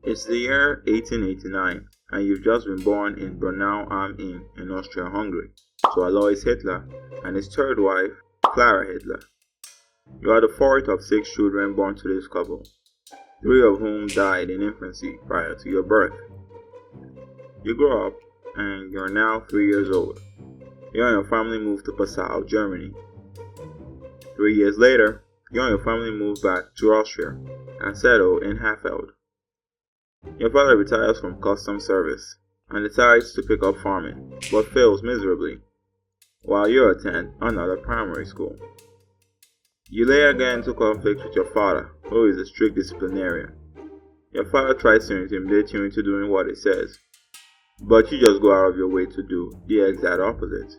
It's the year 1889, and you've just been born in Bernau am Inn in Austria-Hungary to Alois Hitler and his third wife, Clara Hitler. You are the fourth of six children born to this couple, three of whom died in infancy prior to your birth. You grow up, and you're now 3 years old. You and your family moved to Passau, Germany. 3 years later, you and your family moved back to Austria and settled in Hafeld. Your father retires from customs service and decides to pick up farming, but fails miserably, while you attend another primary school. You later get into conflict with your father, who is a strict disciplinarian. Your father tries to intimidate you into doing what he says, but you just go out of your way to do the exact opposite.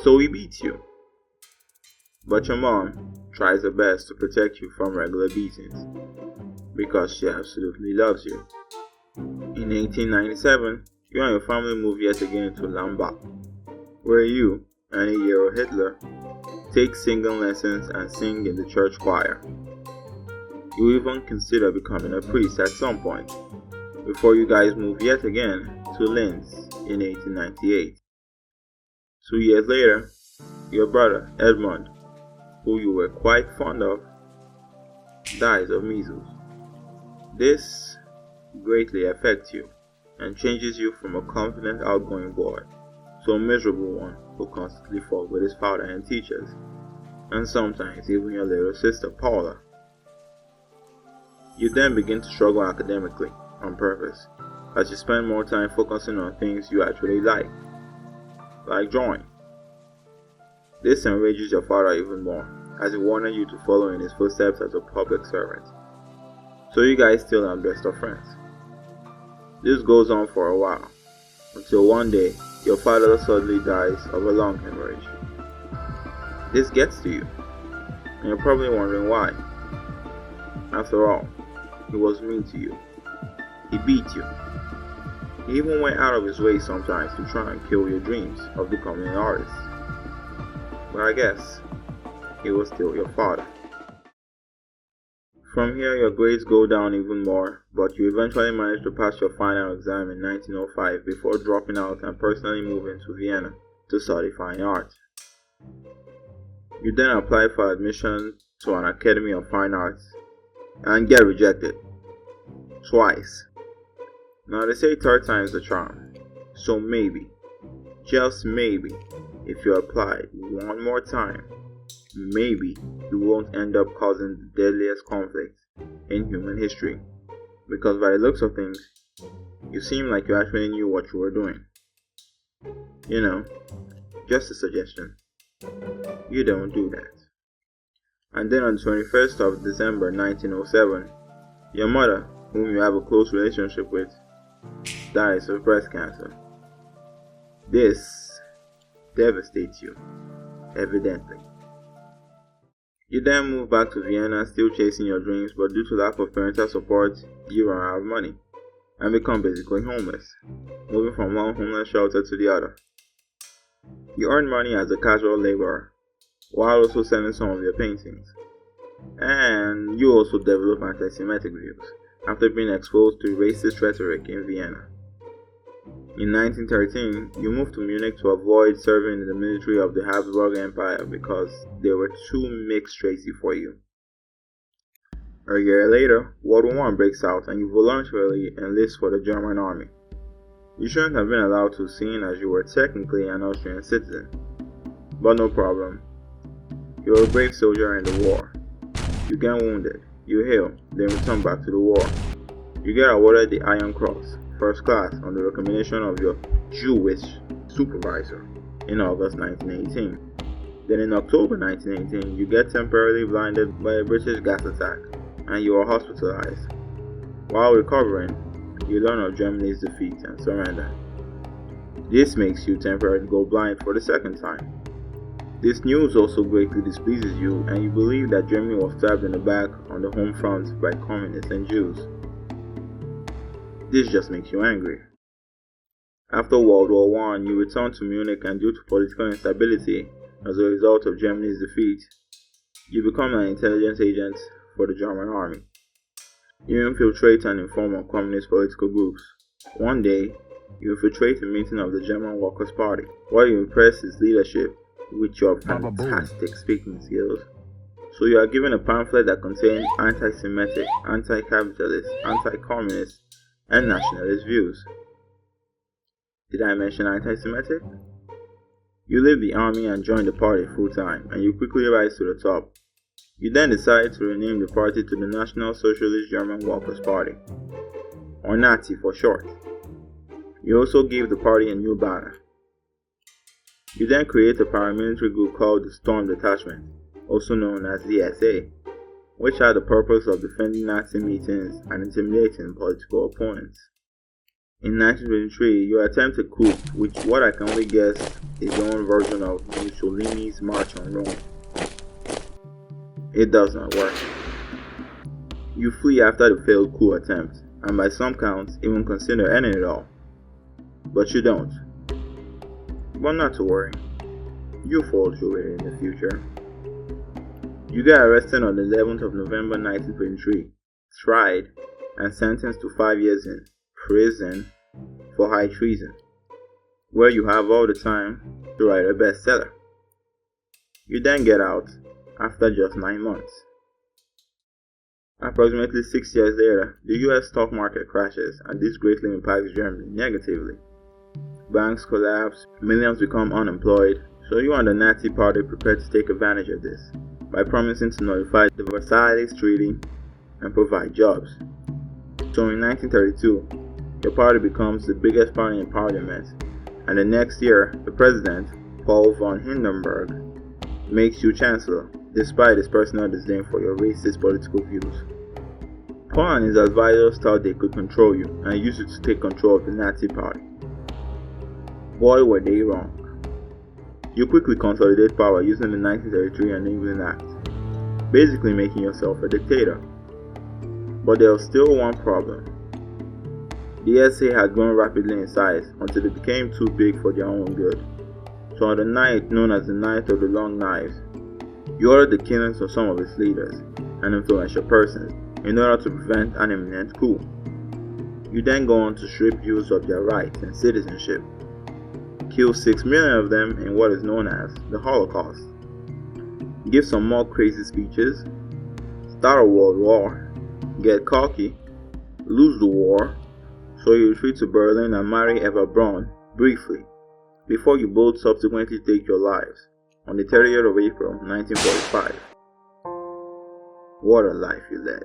So he beats you. But your mom tries her best to protect you from regular beatings, because she absolutely loves you. In 1897, you and your family move yet again to Lambach, where you and a year old Hitler take singing lessons and sing in the church choir. You even consider becoming a priest at some point, before you guys move yet again to Linz in 1898. 2 years later, your brother Edmund, who you were quite fond of, dies of measles. This greatly affects you and changes you from a confident, outgoing boy to a miserable one who constantly fought with his father and teachers, and sometimes even your little sister Paula. You then begin to struggle academically on purpose, as you spend more time focusing on things you actually like drawing. This enrages your father even more, as he wanted you to follow in his footsteps as a public servant. So you guys still are best of friends. This goes on for a while, until one day your father suddenly dies of a lung hemorrhage. This gets to you, and you're probably wondering why. After all, he was mean to you. He beat you. He even went out of his way sometimes to try and kill your dreams of becoming an artist. But I guess he was still your father. From here, your grades go down even more, but you eventually manage to pass your final exam in 1905 before dropping out and personally moving to Vienna to study fine art. You then apply for admission to an Academy of Fine Arts and get rejected. Twice. Now they say third time's the charm, so maybe, just maybe, if you apply one more time, maybe you won't end up causing the deadliest conflict in human history, because by the looks of things, you seem like you actually knew what you were doing. You know, just a suggestion. You don't do that. And then on the 21st of December 1907, your mother, whom you have a close relationship with, dies of breast cancer. This devastates you, evidently. You then move back to Vienna, still chasing your dreams, but due to lack of parental support, you run out of money and become basically homeless, moving from one homeless shelter to the other. You earn money as a casual laborer, while also selling some of your paintings, and you also develop anti-Semitic views after being exposed to racist rhetoric in Vienna. In 1913, you moved to Munich to avoid serving in the military of the Habsburg Empire because they were too mixed racy for you. A year later, World War I breaks out and you voluntarily enlist for the German army. You shouldn't have been allowed to, seeing as you were technically an Austrian citizen. But no problem. You were a brave soldier in the war. You get wounded, you heal, then return back to the war. You get awarded the Iron Cross, first class, on the recommendation of your Jewish supervisor in August 1918. Then in October 1918, you get temporarily blinded by a British gas attack and you are hospitalized. While recovering, you learn of Germany's defeat and surrender. This makes you temporarily go blind for the second time. This news also greatly displeases you, and you believe that Germany was stabbed in the back on the home front by communists and Jews. This just makes you angry. After World War I, you return to Munich, and due to political instability as a result of Germany's defeat, you become an intelligence agent for the German army. You infiltrate and inform on communist political groups. One day, you infiltrate a meeting of the German Workers' Party, where you impress its leadership with your fantastic speaking skills. So you are given a pamphlet that contains anti-Semitic, anti-capitalist, anti-communist, and nationalist views. Did I mention anti-Semitic? You leave the army and join the party full-time, and you quickly rise to the top. You then decide to rename the party to the National Socialist German Workers' Party, or Nazi for short. You also give the party a new banner. You then create a paramilitary group called the Storm Detachment, also known as the SA, which had the purpose of defending Nazi meetings and intimidating political opponents. In 1923, you attempt a coup, which what I can only guess is your own version of Mussolini's March on Rome. It does not work. You flee after the failed coup attempt, and by some counts, even consider ending it all. But you don't. But not to worry, you'll fall through it in the future. You get arrested on the 11th of November 1923, tried, and sentenced to 5 years in prison for high treason, where you have all the time to write a bestseller. You then get out after just 9 months. Approximately 6 years later, the US stock market crashes, and this greatly impacts Germany negatively. Banks collapse, millions become unemployed, so you and the Nazi party prepare to take advantage of this by promising to nullify the Versailles Treaty and provide jobs. So in 1932, your party becomes the biggest party in parliament, and the next year, the president, Paul von Hindenburg, makes you chancellor, despite his personal disdain for your racist political views. Paul and his advisors thought they could control you and use it to take control of the Nazi party. Boy, were they wrong. You quickly consolidate power using the 1933 Enabling Act, basically making yourself a dictator. But there was still one problem. The SA had grown rapidly in size until it became too big for their own good. So on the night known as the Night of the Long Knives, you ordered the killings of some of its leaders and influential persons in order to prevent an imminent coup. You then go on to strip Jews of their rights and citizenship, kill 6 million of them in what is known as the Holocaust, give some more crazy speeches, start a world war, get cocky, lose the war, so you retreat to Berlin and marry Eva Braun briefly, before you both subsequently take your lives on the 30th of April 1945. What a life you led.